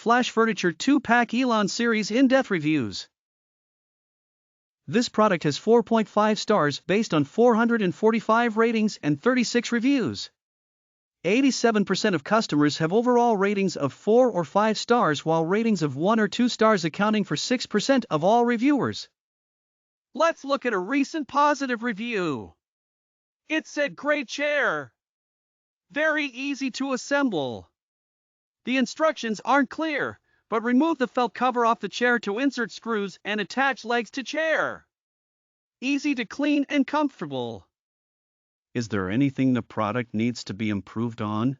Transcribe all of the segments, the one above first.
Flash Furniture 2-Pack Elon Series In-Depth Reviews. This product has 4.5 stars based on 445 ratings and 36 reviews. 87% of customers have overall ratings of 4 or 5 stars, while ratings of 1 or 2 stars accounting for 6% of all reviewers. Let's look at a recent positive review. It said, "Great chair. Very easy to assemble. The instructions aren't clear, but remove the felt cover off the chair to insert screws and attach legs to chair. Easy to clean and comfortable." Is there anything the product needs to be improved on?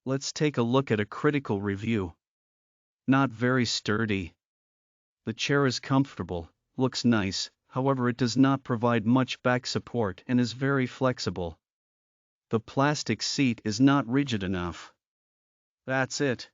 Let's take a look at a critical review. Not very sturdy. The chair is comfortable, looks nice, however it does not provide much back support and is very flexible. The plastic seat is not rigid enough. That's it.